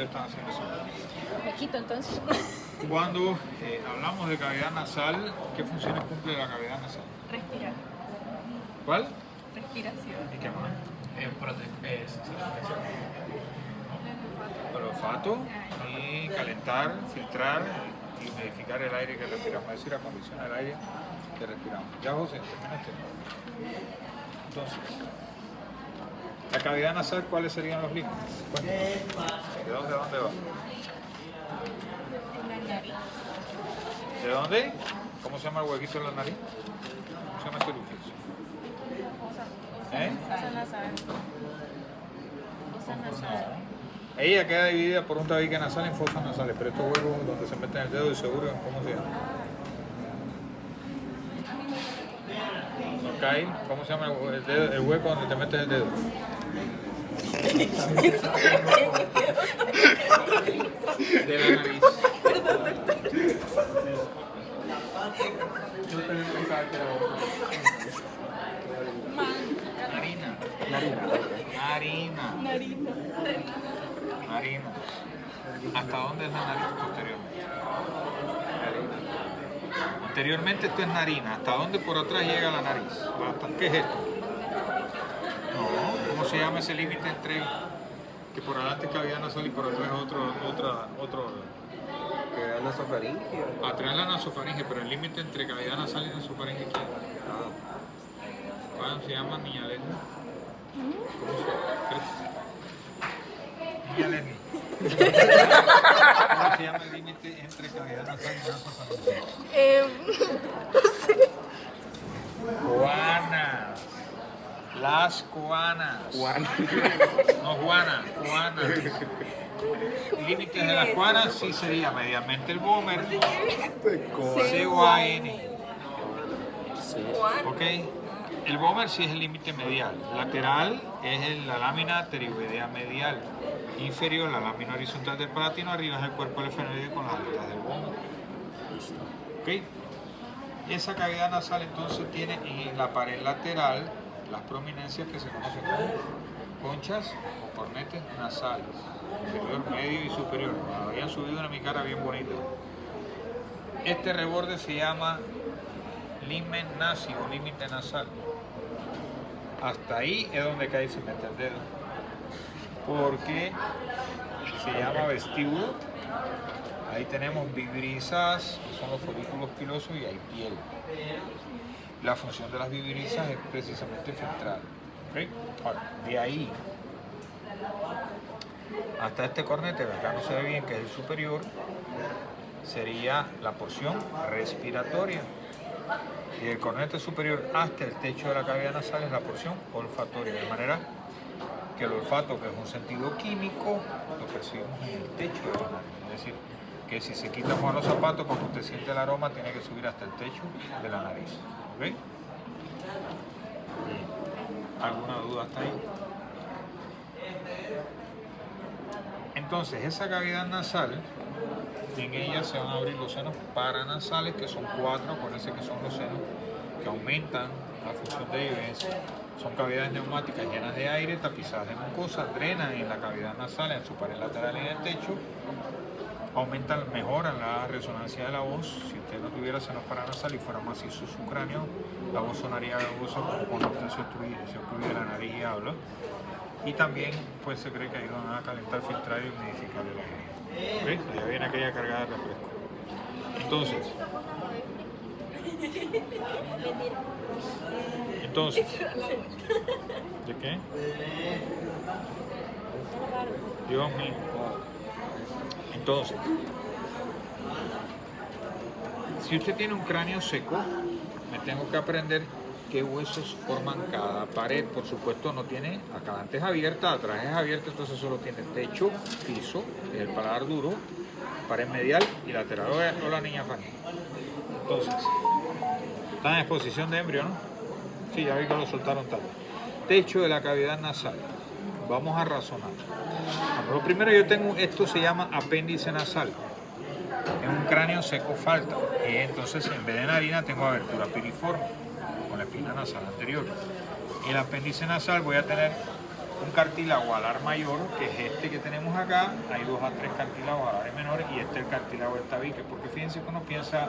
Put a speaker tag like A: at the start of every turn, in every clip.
A: ellos están haciendo eso.
B: Me quito entonces.
A: Cuando hablamos de cavidad nasal, ¿qué funciones cumple la cavidad nasal?
B: Respirar.
A: ¿Cuál?
B: Respiración.
A: ¿Y qué más? El olfato y calentar, filtrar y humidificar el aire que respiramos, es decir, acondicionar el aire que respiramos. Ya, José, terminaste. Entonces, la cavidad nasal, ¿cuáles serían los límites? Cuéntanos. ¿De dónde a dónde va? ¿De dónde? ¿Cómo se llama el huequito de la nariz? ¿Cómo se llama este orificio?
B: Fosa nasal. Fosa nasal.
A: Ella queda dividida por un tabique nasal en fosas nasales, pero estos huecos donde se meten el dedo y seguro, ¿cómo se llama? ¿No cae? ¿Cómo se llama el hueco donde te metes el dedo? De la nariz. Narina. ¿Hasta dónde es la nariz posteriormente? Anteriormente esto es narina. ¿Hasta dónde por atrás llega la nariz? ¿Qué es esto? No. ¿Cómo se llama ese límite entre que por adelante es cavidad nasal y por atrás es otro?
C: Que es nasofaringe.
A: Atrás la nasofaringe, pero el límite entre cavidad nasal y nasofaringe, ¿qué? ¿Cómo se llama, niña Leslie? ¿Cómo se llama? Niña Leslie. ¿Cómo se llama el límite entre cavidad nasal y nasofaringe? Juana. Las cuanas. No Juana, cuanas. Límites de las cuanas sí sería mediamente el vómer. C-O-A-N. ¿Ok? El vómer sí es el límite medial. Lateral es la lámina pterioidea medial. Inferior, la lámina horizontal del palatino. Arriba es el cuerpo del efenoide con las aletas del vómer. ¿Ok? Esa cavidad nasal entonces tiene en la pared lateral las prominencias que se conocen como conchas o cornetes nasales, inferior, medio y superior. Me habían subido una mi cara bien bonita. Este reborde se llama limen nasi o límite nasal. Hasta ahí es donde cae y se mete el dedo. Porque se llama vestíbulo. Ahí tenemos vibrisas, que son los folículos pilosos, y hay piel. La función de las vibrisas es precisamente filtrar. ¿Okay? Ahora, de ahí hasta este cornete, que acá no se ve bien, que es el superior, sería la porción respiratoria. Y el cornete superior hasta el techo de la cavidad nasal es la porción olfatoria. De manera que el olfato, que es un sentido químico, lo percibimos en el techo de la nariz. Es decir, que si se quitan los zapatos, porque usted siente el aroma, tiene que subir hasta el techo de la nariz. ¿Ok? ¿Alguna duda hasta ahí? Entonces, esa cavidad nasal, en ella se van a abrir los senos paranasales, que son 4, acuérdense que son los senos que aumentan la función de ellos. Son cavidades neumáticas llenas de aire, tapizadas de mucosa, drenan en la cavidad nasal, en su pared lateral y en el techo. Aumentan, mejoran la resonancia de la voz. Si usted no tuviera senos paranasales y fuera macizo su cráneo, la voz sonaría agudosa como cuando usted se obstruye la nariz y habla. Y también pues se cree que ayudan a calentar, filtrar y humidificar el aire. ¿Okay? Allá viene aquella cargada de refresco. Entonces, ¿de qué? Dios mío. Entonces, si usted tiene un cráneo seco, me tengo que aprender qué huesos forman cada pared. Por supuesto, no tiene, acá antes es abierta, atrás es abierta, entonces solo tiene techo, piso, el paladar duro, pared medial y lateral. Hola niña Fanny. Entonces, está en exposición de embrio, ¿no? Sí, ya vi que lo soltaron tarde. Techo de la cavidad nasal. Vamos a razonar. Lo primero yo tengo, esto se llama apéndice nasal. Es un cráneo seco falta. Y entonces en vez de narina tengo abertura piriforme con la espina nasal anterior. Y el apéndice nasal voy a tener un cartílago alar mayor, que es este que tenemos acá. Hay 2 a 3 cartílagos alares menores y este es el cartílago del tabique, porque fíjense que uno piensa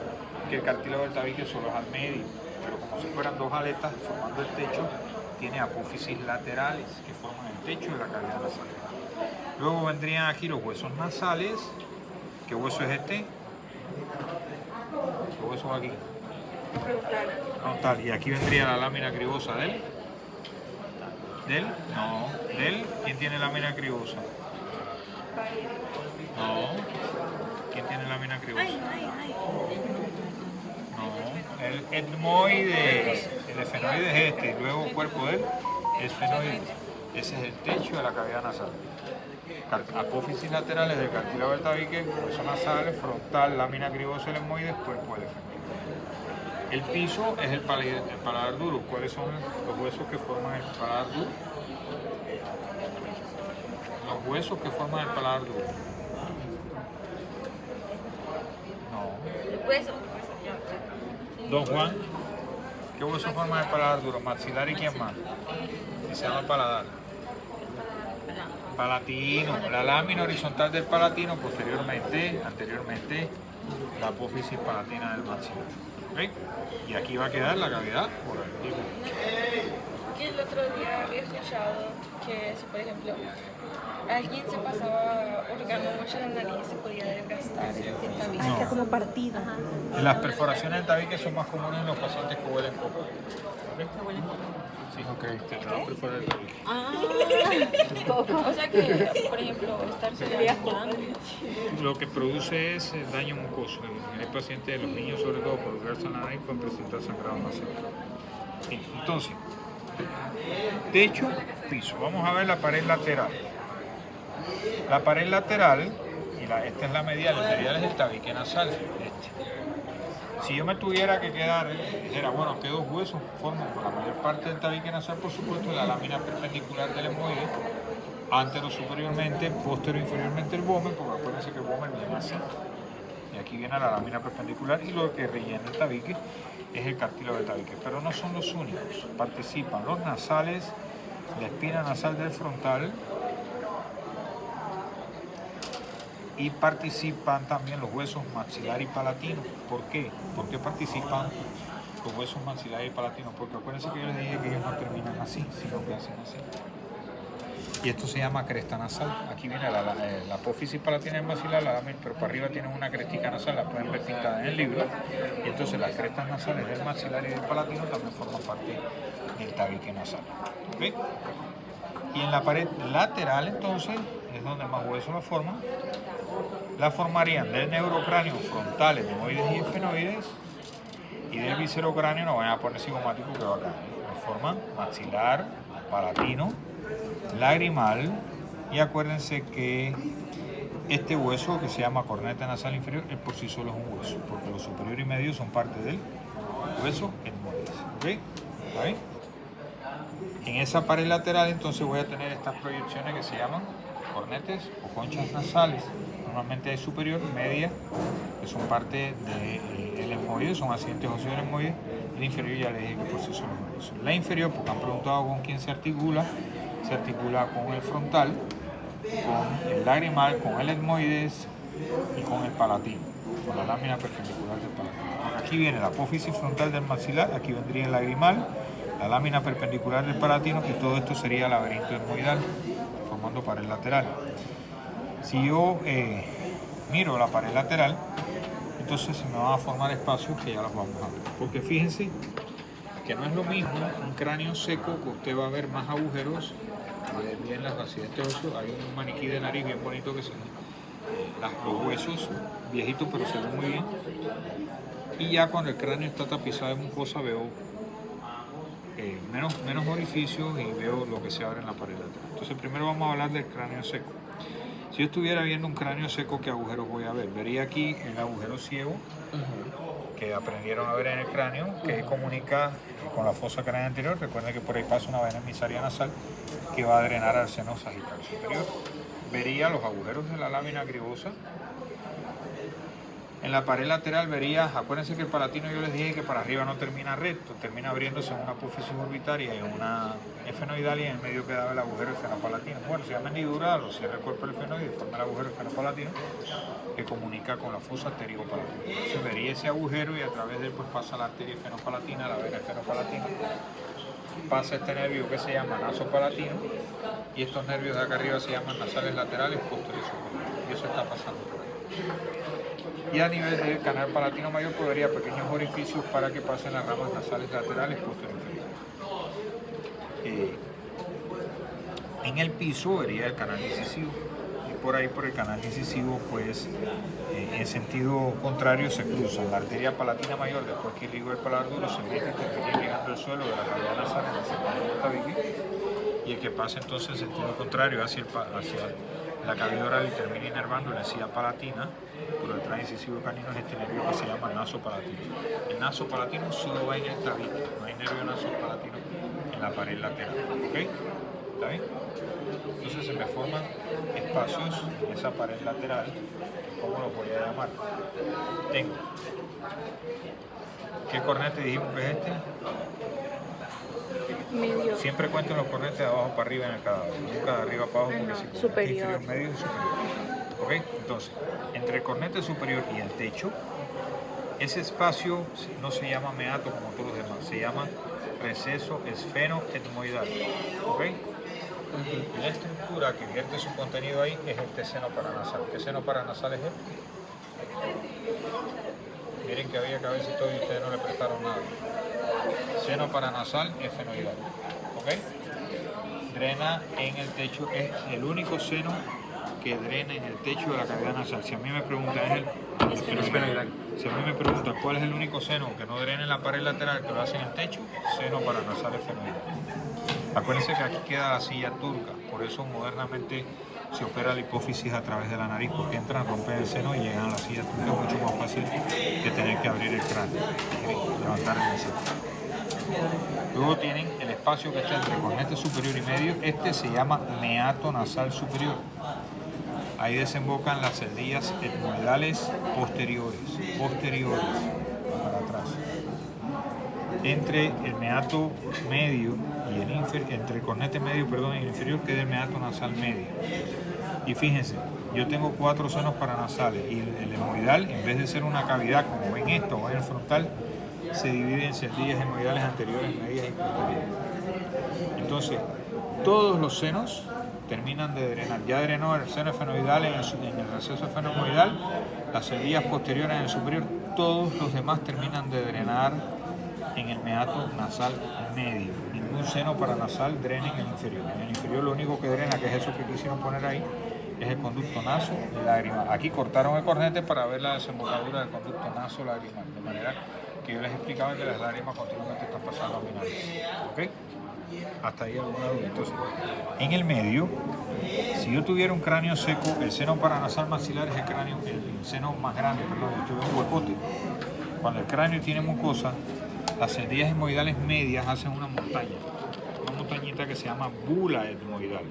A: que el cartílago del tabique solo es al medio, pero como si fueran 2 aletas formando el techo, tiene apófisis laterales que forman el techo de la cavidad nasal. Luego vendrían aquí los huesos nasales. ¿Qué hueso es este? ¿Qué hueso va aquí? Frontal. Y aquí vendría la lámina cribosa del. ¿Del? No. ¿Del? ¿Quién tiene lámina cribosa? No. ¿Quién tiene lámina cribosa? No. El etmoides. El esfenoides es este. Y luego cuerpo del esfenoides. Ese es el techo de la cavidad nasal. Apófisis laterales del cartílago del tabique, hueso nasal, frontal, lámina cribosa, el etmoides, cuerpo del esfenoides. El piso es el paladar duro. ¿Cuáles son los huesos que forman el paladar duro? Los huesos que forman el paladar duro. No.
B: El hueso.
A: Don Juan, ¿qué hueso forma el paladar duro? Maxilar y quién más. Y se llama paladar. Palatino, la lámina horizontal del palatino, anteriormente la apófisis palatina del maxilar. ¿Okay? Y aquí va a quedar la cavidad oral.
B: Que el otro día había escuchado que si por ejemplo alguien se pasaba hurgando mucho en la nariz se podía desgastar el tabique.
A: No.
B: Está como partido.
A: Las perforaciones del tabique son más comunes en los pacientes que huelen poco. ¿Okay? Sí, ok, te va a perforar el tabique.
B: O sea que, por ejemplo, estarse bañando.
A: Lo que produce es daño mucoso. Hay pacientes, los niños sobre todo, por hurgarse en la nariz pueden presentar sangrado nasal. Sí, entonces, techo, piso. Vamos a ver la pared lateral. La pared lateral, esta es la medial, el medial es el tabique nasal. Si yo me tuviera que quedar, dijera, bueno, ¿qué 2 huesos forman la mayor parte del tabique nasal? Por supuesto, la lámina perpendicular del etmoide, antero superiormente, posterior inferiormente el vómer, porque acuérdense que el vómer viene así. Y aquí viene la lámina perpendicular y lo que rellena el tabique es el cartílago del tabique. Pero no son los únicos. Participan los nasales, la espina nasal del frontal y participan también los huesos maxilar y palatino. ¿Por qué? ¿Por qué participan los huesos maxilar y palatino? Porque acuérdense que yo les dije que ellos no terminan así, sino que hacen así. Y esto se llama cresta nasal. Aquí viene la apófisis palatina del maxilar, pero para arriba tienen una crestica nasal, la pueden ver pintada en el libro. Y entonces las crestas nasales del maxilar y del palatino también forman parte del tabique nasal. ¿Okay? Y en la pared lateral entonces es donde más huesos la forman. La formarían del neurocráneo frontal, etmoides y esfenoides, y del viscerocráneo, no vayan a poner cigomático que va acá. Forman maxilar, palatino, lagrimal, y acuérdense que este hueso que se llama corneta nasal inferior, es por sí solo es un hueso, porque los superior y medio son parte del hueso etmoides. ¿Okay? ¿Está bien? En esa pared lateral entonces voy a tener estas proyecciones que se llaman cornetes o conchas nasales. Normalmente hay superior, media, que son parte del etmoide, son accidentes óseos del etmoide. La inferior ya les dije que por sí solo es un hueso. La inferior, porque han preguntado con quién se articula con el frontal, con el lagrimal, con el etmoides y con el palatino, con la lámina perpendicular del palatino. Aquí viene la apófisis frontal del maxilar, aquí vendría el lagrimal, la lámina perpendicular del palatino, y todo esto sería laberinto etmoidal, formando pared lateral. Si yo miro la pared lateral, entonces se me van a formar espacios que ya los vamos a ver. Porque fíjense que no es lo mismo un cráneo seco, que usted va a ver más agujeros, bien los accidentes óseos. Hay un maniquí de nariz bien bonito que se los huesos viejitos, pero se ven muy bien. Y ya cuando el cráneo está tapizado de mucosa veo menos orificios y veo lo que se abre en la pared lateral. Entonces primero vamos a hablar del cráneo seco. Si yo estuviera viendo un cráneo seco, ¿qué agujeros voy a ver? Vería aquí el agujero ciego, que aprendieron a ver en el cráneo, que comunica con la fosa craneal anterior. Recuerden que por ahí pasa una vena emisaria nasal que va a drenar al seno sagital superior. Vería los agujeros de la lámina cribosa, En la pared lateral verías, acuérdense que el palatino yo les dije que para arriba no termina recto, termina abriéndose en una apófisis orbitaria y en una esfenoidal, y en el medio quedaba el agujero esfenopalatino. Bueno, se llama hendidura, lo cierra el cuerpo del esfenoide y forma el agujero esfenopalatino que comunica con la fosa pterigopalatina. Entonces vería ese agujero y a través de él pues pasa la arteria esfenopalatina, la vena esfenopalatina, pasa este nervio que se llama nasopalatino, y estos nervios de acá arriba se llaman nasales laterales, posterior y superior. Y eso está pasando por ahí. Y a nivel del canal palatino mayor podría pequeños orificios para que pasen las ramas nasales laterales, posterior y inferior. En el piso vería el canal incisivo, y por ahí por el canal incisivo pues en sentido contrario se cruzan la arteria palatina mayor, después que irrigó el paladar duro, se mete y termina irrigando el suelo de la cavidad nasal en la segunda del tabique, y el que pasa entonces en sentido contrario hacia la cavidad oral y termina inervando la encía palatina por detrás incisivo canino, es este nervio que se llama nasopalatino. El nasopalatino solo va en el tabique, no hay nervio nasopalatino en la pared lateral. ¿Ok? ¿Está bien? Entonces se me forman espacios en esa pared lateral. ¿Cómo lo voy a llamar? Tengo. ¿Qué cornete dijimos que es este?
B: Medio.
A: Siempre cuenten los cornetes de abajo para arriba en el cadáver, nunca de arriba para abajo, porque si
B: superior.
A: inferior, medio y superior. ¿Ok? Entonces, entre el cornete superior y el techo, ese espacio no se llama meato como todos los demás, se llama receso esfeno-etmoidal. ¿Ok? Y la estructura que vierte su contenido ahí es este seno paranasal. ¿Qué seno paranasal es este? Miren que había cabecito y ustedes no le prestaron nada. Seno paranasal esfenoidal. ¿Ok? Drena en el techo, es el único seno que drena en el techo de la cavidad nasal. Si a mí me preguntan, si a mí me preguntan cuál es el único seno que no drena en la pared lateral, que lo hace en el techo, seno paranasal esfenoidal. Acuérdense que aquí queda la silla turca, por eso modernamente se opera la hipófisis a través de la nariz, porque entran, rompen el seno y llegan a la silla turca. Es mucho más fácil que tener que abrir el cráneo, levantar el seno. Luego tienen el espacio que está entre cornete superior y medio, este se llama meato nasal superior. Ahí desembocan las celdillas etmoidales posteriores, para atrás. Entre el meato medio y el entre el cornete medio, perdón, y el inferior queda el meato nasal medio. Y fíjense, yo tengo 4 senos paranasales y el etmoidal, en vez de ser una cavidad como ven esto o en el frontal, se divide en celdillas etmoidales anteriores, medias y posteriores. Entonces, todos los senos terminan de drenar. Ya drenó el seno esfenoidal en el receso esfenoidal, las celdillas posteriores en el superior, todos los demás terminan de drenar en el meato nasal medio. Ningún seno paranasal drena en el inferior. En el inferior lo único que drena, que es eso que quisieron poner ahí, es el conducto naso-lagrimal. Aquí cortaron el cornete para ver la desembocadura del conducto naso-lagrimal, de manera que yo les explicaba que las lágrimas continuamente están pasando a mi nariz. ¿Ok? Hasta ahí alguna duda. Entonces, en el medio, si yo tuviera un cráneo seco, el seno paranasal maxilar es el seno más grande, perdón, yo tuve un huecote. Cuando el cráneo tiene mucosa, las celdillas etmoidales medias hacen una montañita que se llama bula etmoidal.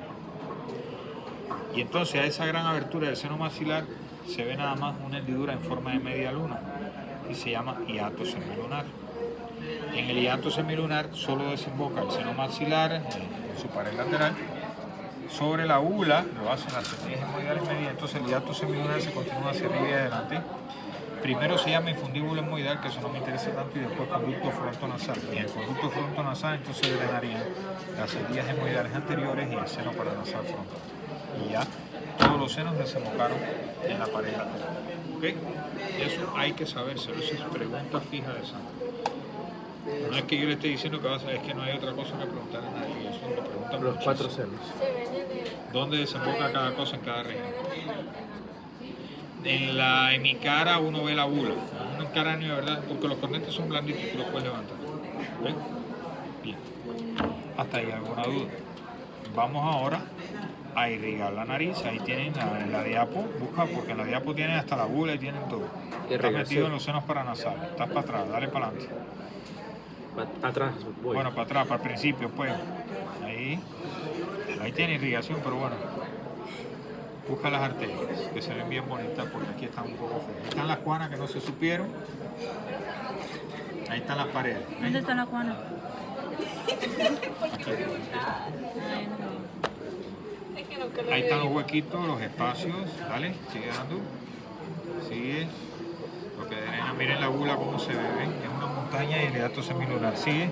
A: Y entonces a esa gran abertura del seno maxilar se ve nada más una hendidura en forma de media luna y se llama hiato semilunar. En el hiato semilunar solo desemboca el seno maxilar en su pared lateral. Sobre la bula lo hacen las celdillas etmoidales medias, entonces el hiato semilunar se continúa hacia arriba y adelante. Primero se llama infundíbulo etmoidal, que eso no me interesa tanto, y después conducto frontonasal. Y en el conducto frontonasal entonces drenarían las celdillas etmoidales anteriores y el seno paranasal frontal. Y ya todos los senos desembocaron en la pared lateral. ¿Ok? Eso hay que sabérselo, eso es pregunta fija de sangre. No es que yo le esté diciendo que va a saber, es que no hay otra cosa que preguntarle a nadie, eso lo preguntan
C: Los 4
A: muchísimo.
C: senos.
B: Se viene de...
A: ¿Dónde desemboca cada cosa en cada región?
B: Se
A: En la hemicara uno ve la bula, un cráneo de verdad, porque los cornetes son blanditos y tú los puedes levantar. ¿Ven? Bien. Hasta ahí alguna duda. Vamos ahora a irrigar la nariz. Ahí tienen la diapo, busca, porque en la diapo tienen hasta la bula y tienen todo. Estás metido en los senos paranasales, estás para atrás, dale para adelante.
C: Atrás, voy.
A: Bueno, para atrás, para el principio, pues. Ahí tiene irrigación, pero bueno. Busca las arterias, que se ven bien bonitas porque aquí están un poco feas. Ahí están las cuanas que no se supieron. Ahí están las paredes. ¿ven?
D: ¿Dónde está la cuana?
A: Aquí.
B: Es que nunca lo
A: Ahí están los
B: vi.
A: huequitos, los espacios. Dale, sigue dando. Sigue. Lo que drena, miren la gula cómo se ve, ¿ven? Es una montaña y el hiato semilunar. Sigue.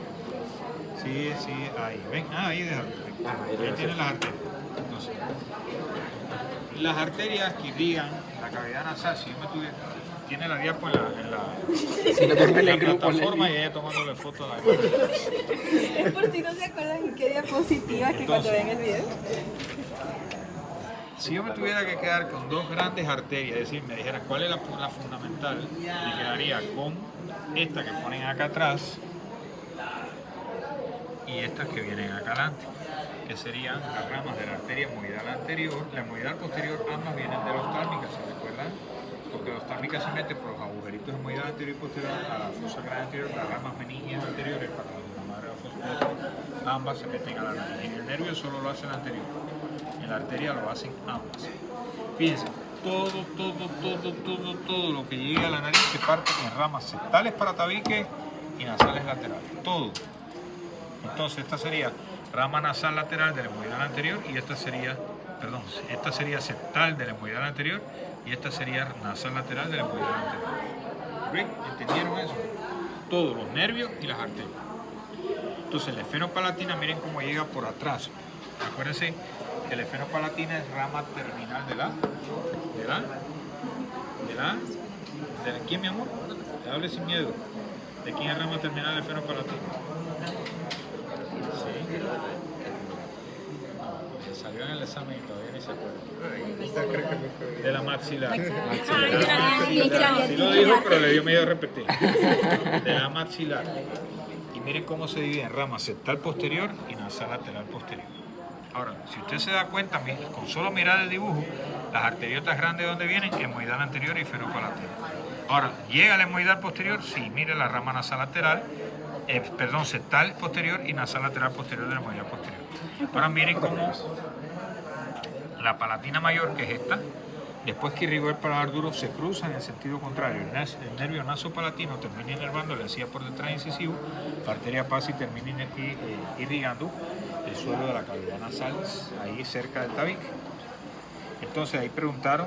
A: Sigue, sigue. Ahí, ¿ven? Ah, ahí déjalo. Ahí tienen las arterias. Entonces, las arterias que irrigan la cavidad nasal, si yo me tuviera, tiene la diapo en la plataforma y ella tomándole foto a la
B: Por si no se acuerdan qué diapositiva que cuando ven el video.
A: Si yo me tuviera que quedar con dos grandes arterias, es decir, me dijeran cuál es la fundamental, me quedaría con esta que ponen acá atrás y estas que vienen acá adelante, que serían las ramas de la arteria hemoidal anterior. La hemoidal posterior, ambas vienen de la oftálmica, ¿se recuerdan? Porque la oftálmica se mete por los agujeritos hemoidal anterior y posterior a la fosa grande anterior, las ramas meningias anteriores para la madre de la fosa anterior, ambas se meten a la nariz. En el nervio solo lo hace el anterior, en la arteria lo hacen ambas. Fíjense, todo lo que llegue a la nariz se parte en ramas septales para tabique y nasales laterales, todo. Entonces esta sería rama nasal lateral del hemoidal anterior y esta sería septal del hemoidal anterior y esta sería nasal lateral del hemoidal anterior. ¿Ven? ¿Entendieron eso? Todos los nervios y las arterias. Entonces la esfenopalatina, miren cómo llega por atrás. Acuérdense que la esfenopalatina es rama terminal de ¿quién, mi amor? Hable sin miedo. ¿De quién es rama terminal de la esfenopalatina? Sí. Salió en el examen y todavía ni se acuerda. De la maxilar. Sí lo dijo, pero le dio miedo a repetir. De la maxilar. Y miren cómo se divide en rama septal posterior y nasal lateral posterior. Ahora, si usted se da cuenta, con solo mirar el dibujo, las arteriotas grandes de donde vienen, hemoidal anterior y esfenopalatina. Ahora, llega la hemoidal posterior, sí, mire la rama nasal lateral, septal posterior y nasal lateral posterior de la hemoidal posterior. Ahora miren cómo la palatina mayor, que es esta, después que irrigó el paladar duro, se cruza en el sentido contrario. El nervio nasopalatino termina inervando la encía por detrás incisivo, la arteria pasa y termina irrigando el suelo de la cavidad nasal, ahí cerca del tabique. Entonces ahí preguntaron,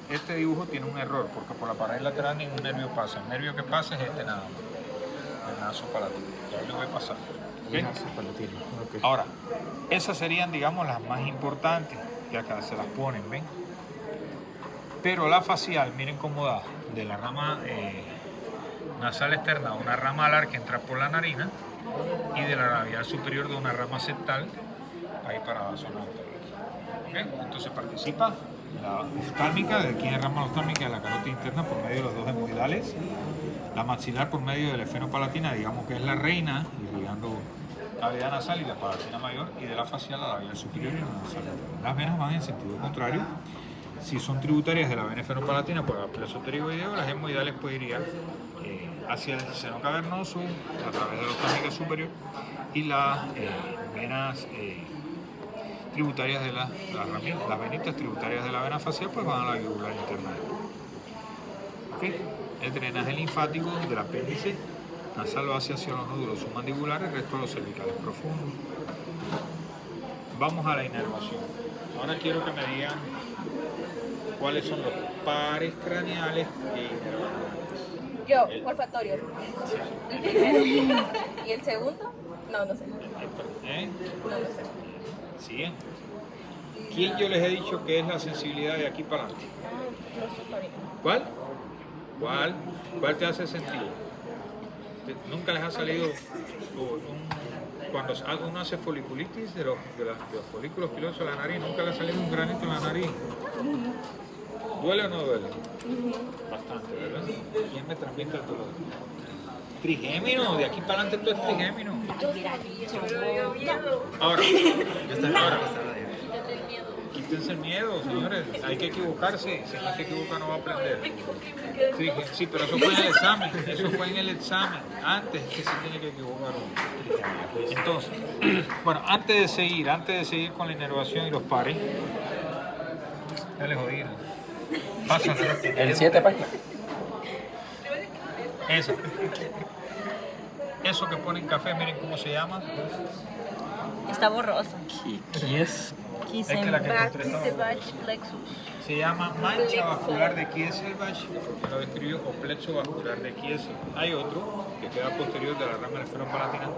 A: este dibujo tiene un error, porque por la pared lateral ningún nervio pasa. El nervio que pasa es este nada más, el nasopalatino. Y ahí lo voy a pasar. ¿Okay? Okay. Ahora, esas serían, digamos, las más importantes, que acá se las ponen, ¿ven? Pero la facial, miren cómo da, de la rama nasal externa, una rama alar que entra por la narina, y de la labial superior de una rama septal, ahí para la zona anterior. ¿Okay? Entonces participa la oftálmica, ¿de quién es rama oftálmica? De la carótida interna por medio de los dos hemoidales, la maxilar por medio de la esfenopalatina, digamos que es la reina, irrigando la cavidad nasal y la palatina mayor, y de la facial la labial superior y la nasal lateral. Las venas van en sentido contrario. Si son tributarias de la vena esfenopalatina, pues al pleso pterigoideo, las hemoidales pues irían hacia el seno cavernoso a través de la oftálmica superior, y las venas tributarias de las venitas tributarias de la vena facial pues van a la yugular interna. ¿Okay? El drenaje linfático del apéndice nasal va hacia los nódulos submandibulares, el resto de los cervicales profundos. Vamos a la inervación. Ahora quiero que me digan cuáles son los pares craneales que inervan.
B: Yo, olfatorio. ¿Y el segundo? No, no sé. No lo sé.
A: ¿Siguen? ¿Quién yo les he dicho que es la sensibilidad de aquí para adelante? ¿Cuál? ¿Cuál te hace sentido? ¿Nunca les ha salido cuando uno hace foliculitis de los folículos pilosos de la nariz, nunca le ha salido un granito en la nariz? ¿Duele o no duele? Bastante, ¿verdad? ¿Quién me transmite el dolor? Trigémino, de aquí para adelante todo es trigémino. Ahora, quítense el miedo, señores. Hay que equivocarse. Si no se equivoca, no va a aprender. Sí, pero eso fue en el examen. Eso fue en el examen. Antes que se tiene que equivocar uno. Entonces, bueno, antes de seguir con la inervación y los pares, Ya les jodí. Pásalo.
C: El 7 páginas.
A: Esa. Eso que ponen café, miren cómo se llama.
B: Está borroso.
C: ¿Qué es?
A: Es que la que encontré estaba-
B: Kieselbach plexus.
A: Se llama mancha vascular de Kieselbach, que lo describió, o plexo vascular de Kiesel. Hay otro que queda posterior de la rama esferopalatina,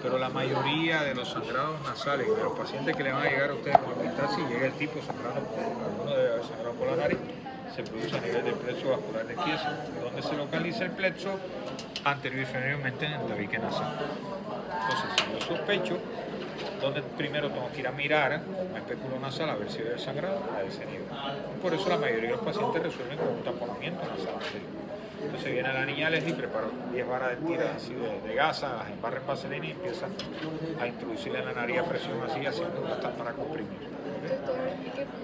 A: pero la mayoría de los sangrados nasales y de los pacientes que le van a llegar a ustedes con epistaxis, llega el tipo sangrando por alguno debe haber sangrado por la nariz, se produce a nivel del plexo vascular de Kiesel, donde se localiza el plexo anterior y inferiormente en el tabique nasal. Entonces, si yo sospecho, donde primero tengo que ir a mirar un espéculo nasal a ver si veo el sangrado a ese nivel. Por eso la mayoría de los pacientes resuelven con un taponamiento nasal anterior. Entonces viene la niña Leslie, prepara 10 varas de tiras así de gasa, las embarra en vaselina y empieza a introducirle en la nariz a presión así, haciendo una tapa para comprimir.
B: Doctor,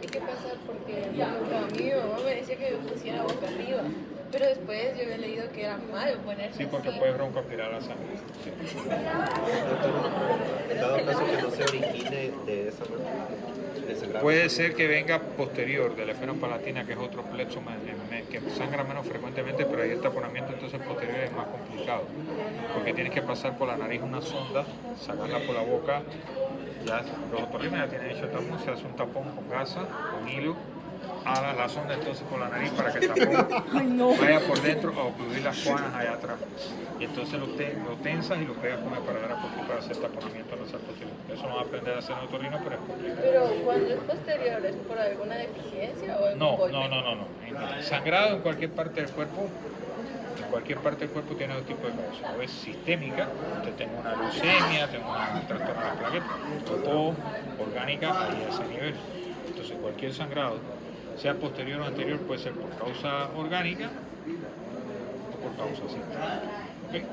B: ¿y qué pasa? Porque, por ejemplo, a mí mi mamá me decía que me pusiera boca arriba, pero después yo había leído que era malo ponerse
A: Sí, porque
B: así.
A: puede broncoaspirar la sangre. Sí.
D: Doctor, una pregunta. En dado caso que no se origine de esa manera, de sangrado.
A: Puede ser que venga posterior de la esferopalatina, que es otro plexo que sangra menos frecuentemente, pero ahí el taponamiento entonces posterior es más complicado, porque tienes que pasar por la nariz una sonda, sacarla por la boca. Ya los otorrinos ya tienen hecho el tapón, se hace un tapón con gasa, con hilo, a la sonda entonces por la nariz para que el tapón vaya por dentro a ocluir las juanas allá atrás. Y entonces lo tensas y lo pegas con el paradera para hacer taponamiento nasal posterior. Eso no va a aprender a hacer en otorrino, pero es complicado.
B: Pero cuando es posterior, ¿es por alguna deficiencia o algún golpe?
A: No. Sangrado en cualquier parte del cuerpo. En cualquier parte del cuerpo tiene dos tipos de causas. O es sistémica, usted tenga una leucemia, tenga un trastorno de las plaquetas, o orgánica ahí a ese nivel. Entonces cualquier sangrado, sea posterior o anterior, puede ser por causa orgánica o por causa sistémica. ¿Okay?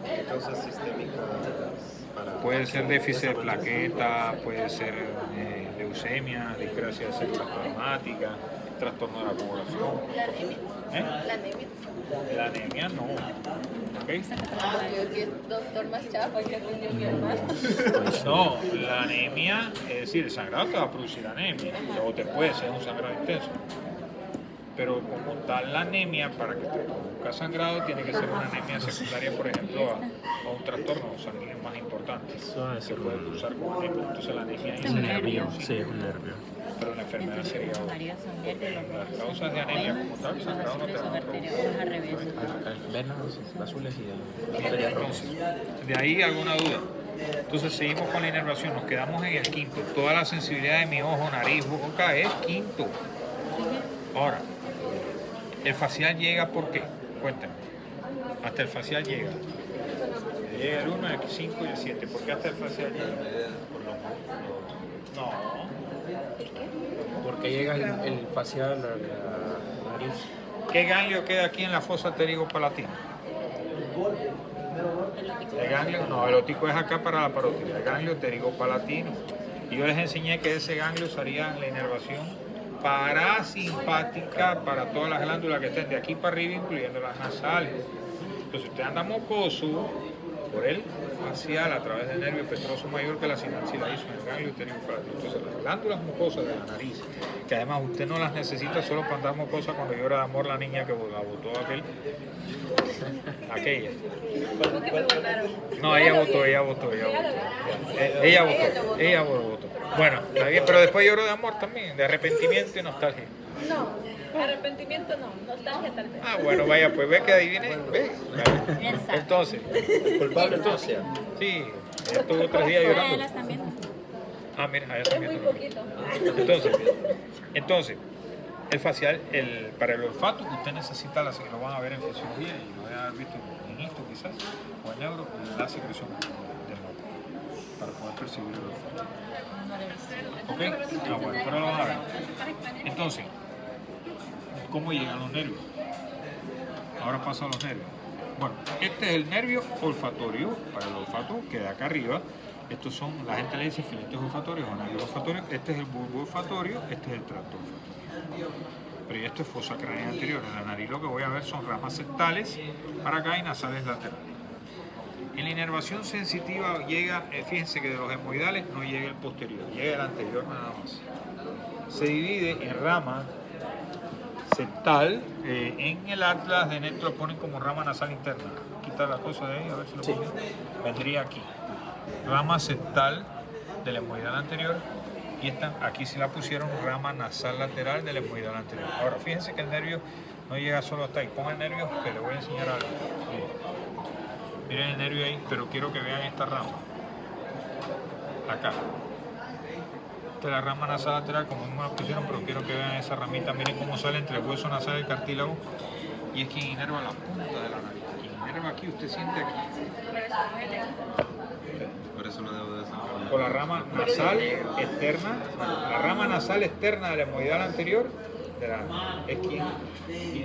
D: ¿Qué causas sistémicas para
A: Puede ser déficit de plaqueta, puede ser leucemia, discrasia de células plasmáticas, trastorno de la coagulación.
B: La anemia.
A: ¿Eh?
B: La anemia.
A: La anemia no. ¿Okay?
B: Porque es doctor más chafa que atendió mi hermano.
A: No, la anemia, es decir, el sangrado te va a producir anemia, o te puede ser un sangrado intenso. Pero como tal la anemia, para que te produzca sangrado, tiene que ser una anemia secundaria, por ejemplo, a un trastorno sanguíneo más importante,
C: Eso debe
A: que
C: ser
A: puede
C: un-
A: cruzar con anemia. Entonces la anemia
C: Es un nervio. Sí, es un nervio.
A: pero la enfermedad sería otra.
E: María son verdes, los
A: Las
E: rojos
A: causas de anemia como tal, sangrado no te van a provocar.
E: arteriales al revés.
C: Venas azules y arterias rojas.
A: Entonces, de ahí alguna duda. Entonces seguimos con la inervación, nos quedamos en el quinto. Toda la sensibilidad de mi ojo, nariz, boca es quinto. Ahora, el facial llega ¿por qué? Cuéntenme. Hasta el facial llega. Llega el 1, el 5 y el 7. ¿Por qué hasta el facial llega? No.
C: Porque llega el facial a la nariz.
A: ¿Qué ganglio queda aquí en la fosa pterygo-palatina? El ganglio, no, el ótico es acá para la parótida, el ganglio pterigopalatino. Y yo les enseñé que ese ganglio usaría la inervación parasimpática para todas las glándulas que estén de aquí para arriba, incluyendo las nasales. Entonces usted anda mocoso por el facial a través del nervio petroso mayor que la sinapsis la hizo en el ganglio pterigopalatino. Entonces las glándulas mucosas de la nariz, que además usted no las necesita solo para andar mocosa cuando llora de amor la niña que la botó aquella. No, ella votó. Ella votó. Bueno, está bien, pero después lloró de amor también, de arrepentimiento y nostalgia.
B: No, arrepentimiento no, nostalgia tal vez.
A: Ah, bueno, vaya, pues ve que adivine, ve. Entonces,
D: el culpable entonces?
A: sí, ella estuvo 3 días llorando.
E: Ellas también.
A: Ah, mira, allá
B: Es
A: también.
B: muy poquito.
A: Entonces, el facial, para el olfato, usted necesita, lo van a ver en fisiología y lo van a haber visto en esto quizás, o en neuro, la secreción del moco, para poder percibir el olfato. ¿Ok? Ah, bueno, pero lo van a ver. Entonces, ¿cómo llegan los nervios? Ahora pasan los nervios. Bueno, este es el nervio olfatorio, para el olfato, que de acá arriba. Estos son, la gente le dice filetes olfatorios o nervios olfatorios. Este es el bulbo olfatorio, este es el tracto olfatorio. Pero y esto es fosa craneal anterior. En la nariz lo que voy a ver son ramas septales para acá y nasales laterales. En la inervación sensitiva llega, fíjense que de los hemoidales no llega el posterior, llega el anterior nada más. Se divide en ramas septal, en el atlas de Neto lo ponen como rama nasal interna. Quita la cosa de ahí, a ver si lo ponen. Vendría aquí. Rama septal del esmoidal anterior. Y esta, aquí sí la pusieron rama nasal lateral del esmoidal anterior. Ahora, fíjense que el nervio no llega solo hasta ahí. Pongan el nervio, que les voy a enseñar algo. Miren el nervio ahí, pero quiero que vean esta rama. Acá. Esta es la rama nasal lateral, como no me la pusieron, pero quiero que vean esa ramita. Miren cómo sale entre el hueso nasal y el cartílago. Y es quien inerva la punta de la nariz. Quien inerva aquí, usted siente aquí.
D: Por eso no debo de hacer.
A: Con la rama nasal externa, la rama nasal externa del esmoidal anterior, es quien,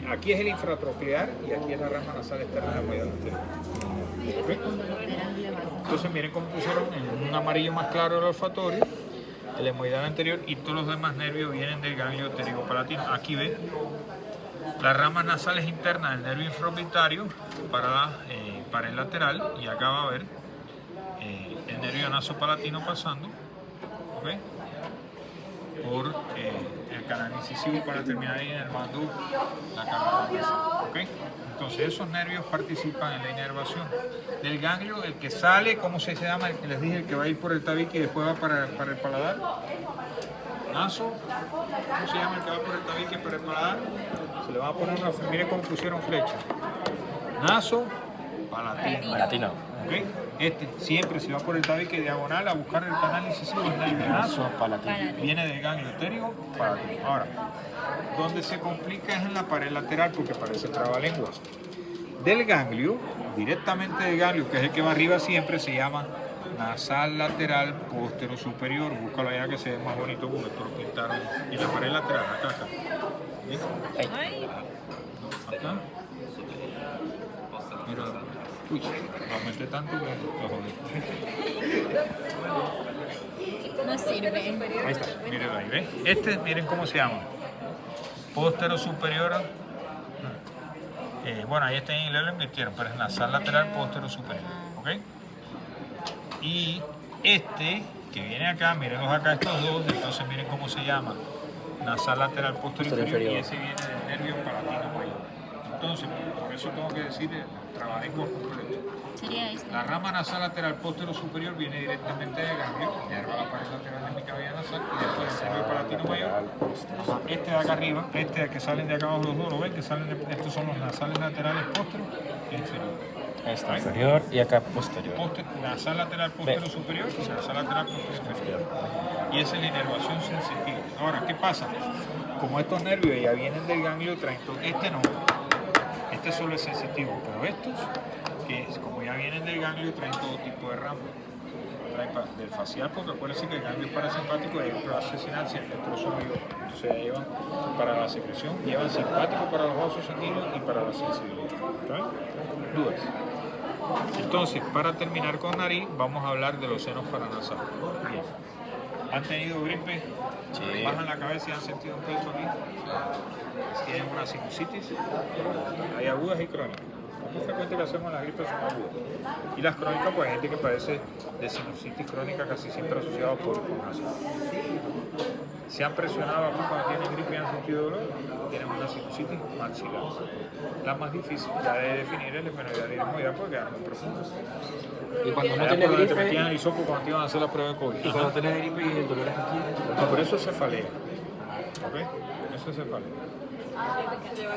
A: aquí es el infratroclear y aquí es la rama nasal externa del esmoidal anterior. ¿Okay? Entonces miren cómo pusieron en un amarillo más claro el olfatorio, el esmoidal anterior, y todos los demás nervios vienen del ganglio pterigopalatino. Aquí ven las ramas nasales internas del nervio infraorbitario para el lateral, y acá va a ver el nervio nasopalatino pasando, ¿okay? Por el canal incisivo para terminar inervando la cavidad nasal, ¿okay? Entonces esos nervios participan en la inervación del ganglio, el que sale, ¿cómo se llama? El que les dije, el que va a ir por el tabique y después va para el paladar. Naso, ¿cómo se llama el que va por el tabique para el paladar? Se le va a poner una, miren cómo pusieron flecha. Naso, palatino.
C: Palatino.
A: ¿Okay? Este siempre se va por el tabique diagonal a buscar el canal incisivo del nervio naso,
C: Palatino.
A: viene del ganglio pterigo palatino. Ahora, donde se complica es en la pared lateral porque parece trabalenguas. Del ganglio, directamente del ganglio, que es el que va arriba siempre, se llama nasal lateral póstero superior. Búscalo allá que se ve más bonito porque esto lo pintaron. Y la pared lateral, acá. ¿Ves? Acá. Mira, uy, aumenté tanto que lo jodí.
E: No sirve.
C: Ahí está.
A: Miren ahí, ¿ven? Miren cómo se llama. Póstero superior. Bueno, ahí está en inglés, lo invirtieron, pero es nasal lateral póstero superior. ¿Ok? Y este que viene acá, mírenlos acá estos dos, entonces miren cómo se llama. Nasal lateral póstero inferior, y ese viene del nervio palatino mayor. Entonces, por eso tengo que decir el trabalengua completo.
E: Sería este.
A: La rama nasal lateral póstero superior viene directamente del ganglio, inerva la pared lateral de mi cavidad nasal y después el nervio palatino mayor. Este de acá arriba, este de que salen de acá abajo los dos, ¿lo ven? Que salen estos son los nasales laterales póstero e inferior.
C: Está inferior y acá posterior.
A: Nasal lateral póstero superior y nasal lateral póstero inferior. Y esa es la inervación sensitiva. Ahora, ¿qué pasa? Como estos nervios ya vienen del ganglio tracto, este no. Este solo es sensitivo, pero estos, que como ya vienen del ganglio, traen todo tipo de ramas. Traen del facial, porque acuérdense que el ganglio parasimpático es el asesinal siempre el trozo mayor. Entonces ya llevan para la secreción, llevan simpático para los vasos sanguíneos y para la sensibilidad. ¿Está? Dudas. Entonces, para terminar con nariz, vamos a hablar de los senos paranasales. Bien. ¿Han tenido gripe?
C: Sí.
A: ¿Bajan la cabeza y han sentido un peso aquí? ¿Tienen una sinusitis? Hay agudas y crónicas. Es muy frecuente que hacemos las gripes son agudas. Y las crónicas, pues hay gente que padece de sinusitis crónica casi siempre asociada por ácido. Se han presionado aquí cuando tienen gripe y han sentido dolor, tienen una sinusitis maxilar. La más difícil ya de definir es la esfenoidal irmoidal porque es muy profunda.
C: Y cuando no
A: Era
C: tiene
A: por donde te
C: gripe,
A: metían el hisopo cuando te iban a hacer la prueba de COVID.
C: y cuando tienes gripe y el dolor es aquí.
A: No, pero eso es cefalea. ¿Ok? Eso es cefalea.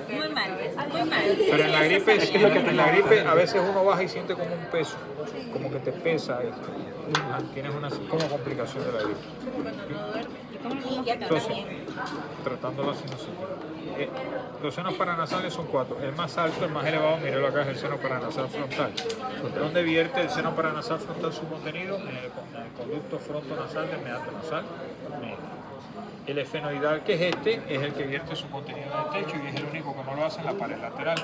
E: Muy mal, muy mal.
A: Pero en la gripe, en la gripe a veces uno baja y siente como un peso, como que te pesa esto. Tienes una como complicación de la gripe. Entonces, tratando la sinusitis. Los senos paranasales son 4. El más alto, el más elevado, míralo acá, es el seno paranasal frontal. ¿Dónde vierte el seno paranasal frontal su contenido? En el conducto frontonasal del meato nasal medio. El esfenoidal, que es este, es el que vierte su contenido en el techo y es el único que no lo hace en la pared lateral.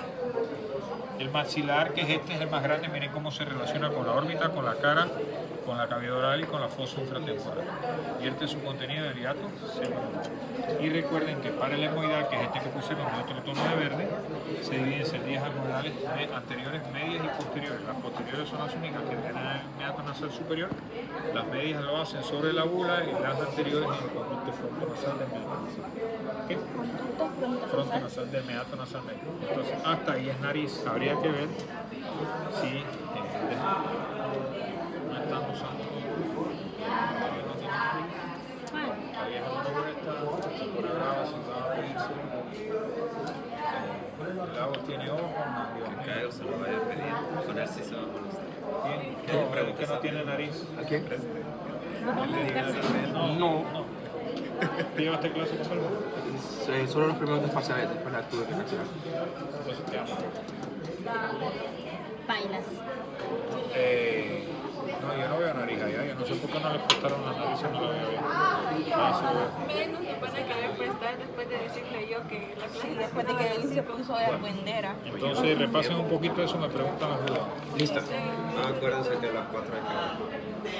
A: El maxilar, que es este, es el más grande. Miren cómo se relaciona con la órbita, con la cara, con la cavidad oral y con la fosa infratemporal. Vierte su contenido del hiato semilunar. Y recuerden que para el esmoidal, que es este que pusieron de otro tono de verde, se dividen en cerdillas esmoidales anteriores, medias y posteriores. Las posteriores son las únicas que drenan el meato nasal superior. Las medias lo hacen sobre la bula y las anteriores en el conducto frontonasal del meato nasal. ¿Okay? fronte nasal del meato nasal medio. Entonces, hasta ahí es nariz. Habría que ver si no están usando. La vieja no está por ahora sin nada a pedirse. El lago tiene ojos, no,
D: Caer se lo vaya a pedir. Con él sí se va a molestar.
A: ¿Quién? No, que no tiene nariz.
C: ¿A quién?
A: No. ¿Tú llevaste clase con él?
C: Solo los primeros dos parciales, después la tuve que cancelar.
A: Entonces te amo.
E: Bailas.
A: No, yo no veo nariz allá. Yo no sé por qué no le prestaron la nariz o no la veo bien.
B: Menos me van a querer prestar después de decirle yo que la clase
F: Después de que él se puso de argüendera.
A: Entonces repasen un poquito eso, me preguntan las dudas.
C: Lista.
D: Acuérdense que a las 4 hay que